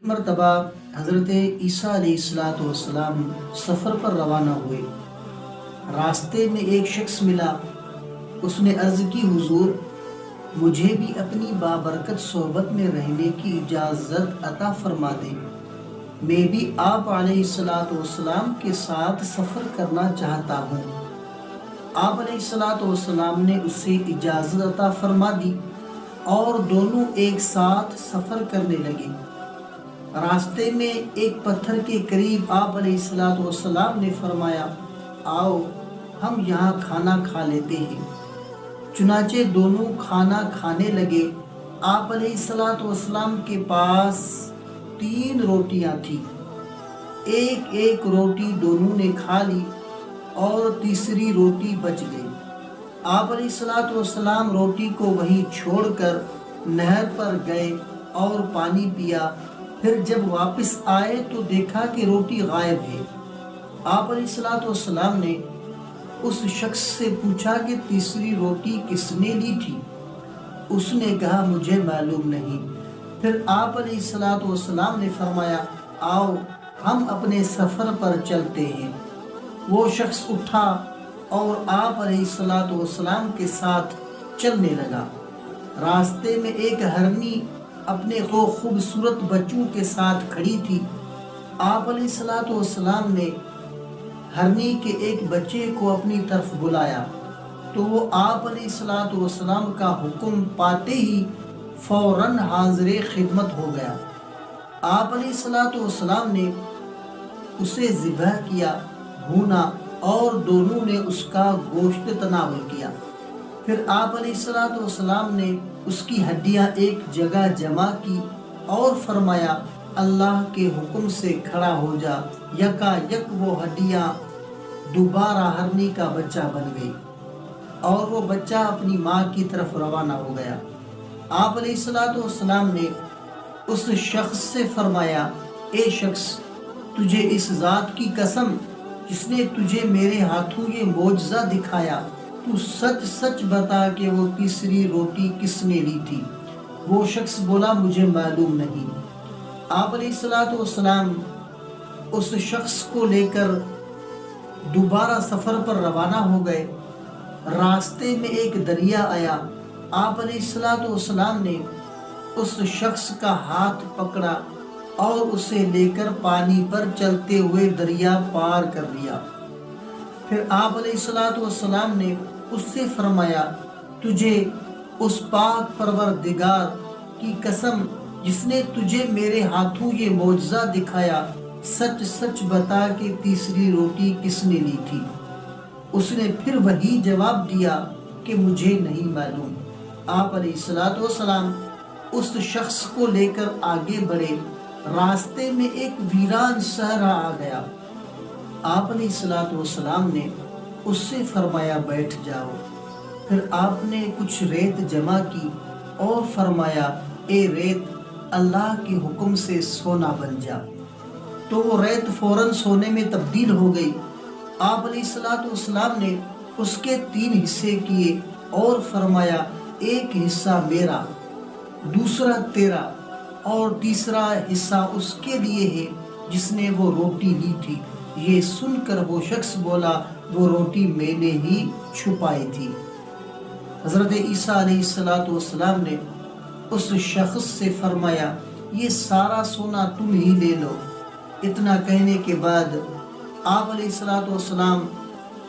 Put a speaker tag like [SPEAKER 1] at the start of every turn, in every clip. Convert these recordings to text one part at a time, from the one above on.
[SPEAKER 1] مرتبہ حضرت عیسیٰ علیہ السلام سفر پر روانہ ہوئے۔ راستے میں ایک شخص ملا۔ اس نے عرض کی، حضور مجھے بھی اپنی بابرکت صحبت میں رہنے کی اجازت عطا فرما دیں، میں بھی آپ علیہ السلام کے ساتھ سفر کرنا چاہتا ہوں۔ آپ علیہ السلام نے اسے اجازت عطا فرما دی اور دونوں ایک ساتھ سفر کرنے لگے۔ راستے میں ایک پتھر کے قریب آپ علیہ السلام نے فرمایا، آؤ ہم یہاں کھانا کھا لیتے ہیں۔ چنانچہ دونوں کھانا کھانے لگے۔ آپ علیہ السلام کے پاس 3 روٹیاں تھیں۔ ایک ایک روٹی دونوں نے کھا لی اور تیسری روٹی بچ گئی۔ آپ علیہ السلام روٹی کو وہیں چھوڑ کر نہر پر گئے اور پانی پیا۔ پھر جب واپس آئے تو دیکھا کہ روٹی غائب ہے۔ آپ علیہ السلام نے اس شخص سے پوچھا کہ تیسری روٹی کس نے لی تھی؟ اس نے کہا، مجھے معلوم نہیں۔ پھر آپ علیہ السلام نے فرمایا، آؤ ہم اپنے سفر پر چلتے ہیں۔ وہ شخص اٹھا اور آپ علیہ السلام کے ساتھ چلنے لگا۔ راستے میں ایک ہرنی اپنے خوبصورت بچوں کے ساتھ کھڑی تھی۔ آپ علیہ السلام نے ہرنی کے ایک بچے کو اپنی طرف بلایا تو وہ آپ علیہ السلام کا حکم پاتے ہی فوراً حاضر خدمت ہو گیا۔ آپ علیہ السلام نے اسے ذبح کیا، بھونا اور دونوں نے اس کا گوشت تناول کیا۔ پھر آپ علیہ السلام نے اس کی ہڈیاں ایک جگہ جمع کی اور فرمایا، اللہ کے حکم سے کھڑا ہو جا۔ یکا یک وہ ہڈیاں دوبارہ ہرنی کا بچہ بن گئی اور وہ بچہ اپنی ماں کی طرف روانہ ہو گیا۔ آپ علیہ السلام نے اس شخص سے فرمایا، اے شخص، تجھے اس ذات کی قسم جس نے تجھے میرے ہاتھوں یہ معجزہ دکھایا، تو سچ سچ بتا کہ وہ تیسری روٹی کس نے لی تھی؟ وہ شخص بولا، مجھے معلوم نہیں۔ آپ علیہ السلام اس شخص کو لے کر دوبارہ سفر پر روانہ ہو گئے۔ راستے میں ایک دریا آیا۔ آپ علیہ السلام نے اس شخص کا ہاتھ پکڑا اور اسے لے کر پانی پر چلتے ہوئے دریا پار کر لیا۔ پھر آپ علیہ السلام نے اس سے فرمایا، تجھے اس پاک پروردگار کی قسم جس نے تجھے میرے ہاتھوں یہ معجزہ دکھایا، سچ سچ بتا کہ تیسری روٹی کس نے لی تھی؟ اس نے پھر وہی جواب دیا کہ مجھے نہیں معلوم۔ آپ علیہ السلام اس شخص کو لے کر آگے بڑھے۔ راستے میں ایک ویران صحرا آ گیا۔ آپ علیہ السلام نے اس سے فرمایا، بیٹھ جاؤ۔ پھر آپ نے کچھ ریت جمع کی اور فرمایا، اے ریت، اللہ کے حکم سے سونا بن جا۔ تو وہ ریت فوراً سونے میں تبدیل ہو گئی۔ آپ علیہ السلام نے اس کے 3 حصے کیے اور فرمایا، ایک حصہ میرا، دوسرا تیرا اور تیسرا حصہ اس کے لیے ہے جس نے وہ روٹی لی تھی۔ یہ سن کر وہ شخص بولا، وہ روٹی میں نے ہی چھپائی تھی۔ حضرت عیسیٰ علیہ السلام نے اس شخص سے فرمایا، یہ سارا سونا تم ہی لے لو۔ اتنا کہنے کے بعد آپ علیہ السلام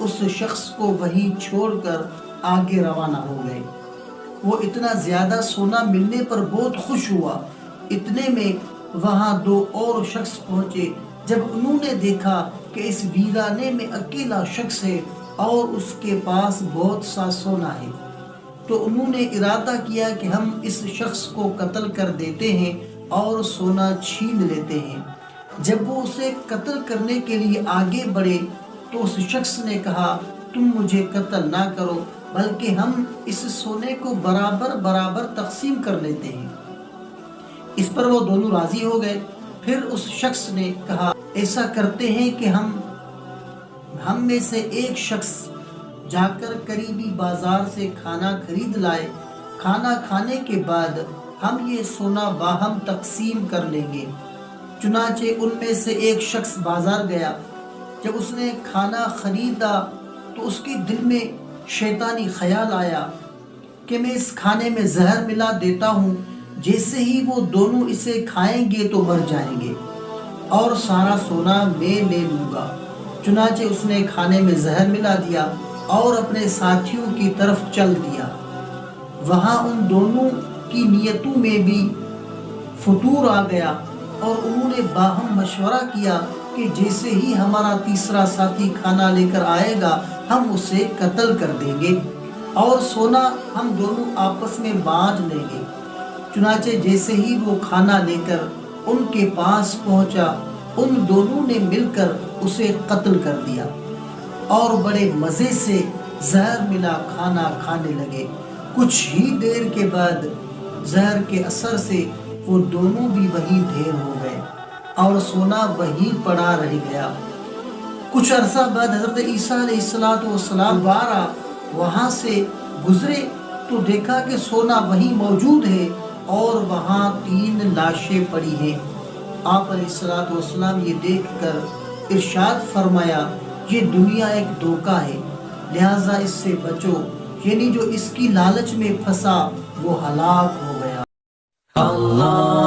[SPEAKER 1] اس شخص کو وہیں چھوڑ کر آگے روانہ ہو گئے۔ وہ اتنا زیادہ سونا ملنے پر بہت خوش ہوا۔ اتنے میں وہاں 2 اور شخص پہنچے۔ جب انہوں نے دیکھا کہ اس ویرانے میں اکیلا شخص ہے اور اس کے پاس بہت سا سونا ہے، تو انہوں نے ارادہ کیا کہ ہم اس شخص کو قتل کر دیتے ہیں اور سونا چھین لیتے ہیں۔ جب وہ اسے قتل کرنے کے لیے آگے بڑھے تو اس شخص نے کہا، تم مجھے قتل نہ کرو، بلکہ ہم اس سونے کو برابر برابر تقسیم کر لیتے ہیں۔ اس پر وہ دونوں راضی ہو گئے۔ پھر اس شخص نے کہا، ایسا کرتے ہیں کہ ہم میں سے ایک شخص جا کر قریبی بازار سے کھانا خرید لائے۔ کھانا کھانے کے بعد ہم یہ سونا باہم تقسیم کر لیں گے۔ چنانچہ ان میں سے ایک شخص بازار گیا، جب اس نے کھانا خریدا تو اس کے دل میں شیطانی خیال آیا کہ میں اس کھانے میں زہر ملا دیتا ہوں، جیسے ہی وہ دونوں اسے کھائیں گے تو مر جائیں گے اور سارا سونا میں لے لوں گا۔ چنانچہ اس نے کھانے میں زہر ملا دیا اور اپنے ساتھیوں کی طرف چل دیا۔ وہاں ان دونوں کی نیتوں میں بھی فتور آ گیا اور انہوں نے باہم مشورہ کیا کہ جیسے ہی ہمارا تیسرا ساتھی کھانا لے کر آئے گا ہم اسے قتل کر دیں گے اور سونا ہم دونوں آپس میں بانٹ لیں گے۔ چنانچہ جیسے ہی وہ کھانا لے کر ان کے پاس پہنچا، ان دونوں نے مل کر اسے قتل کر دیا اور بڑے مزے سے زہر ملا کھانا کھانے لگے۔ کچھ ہی دیر کے بعد زہر کے اثر سے وہ دونوں بھی وہیں ڈھیر ہو گئے اور سونا وہیں پڑا رہ گیا۔ کچھ عرصہ بعد حضرت عیسیٰ علیہ السلام دوبارہ وہاں سے گزرے تو دیکھا کہ سونا وہیں موجود ہے اور وہاں 3 لاشیں پڑی ہیں۔ آپ علیہ السلام یہ دیکھ کر ارشاد فرمایا، یہ دنیا ایک دھوکہ ہے، لہٰذا اس سے بچو، یعنی جو اس کی لالچ میں پھنسا وہ ہلاک ہو گیا۔ اللہ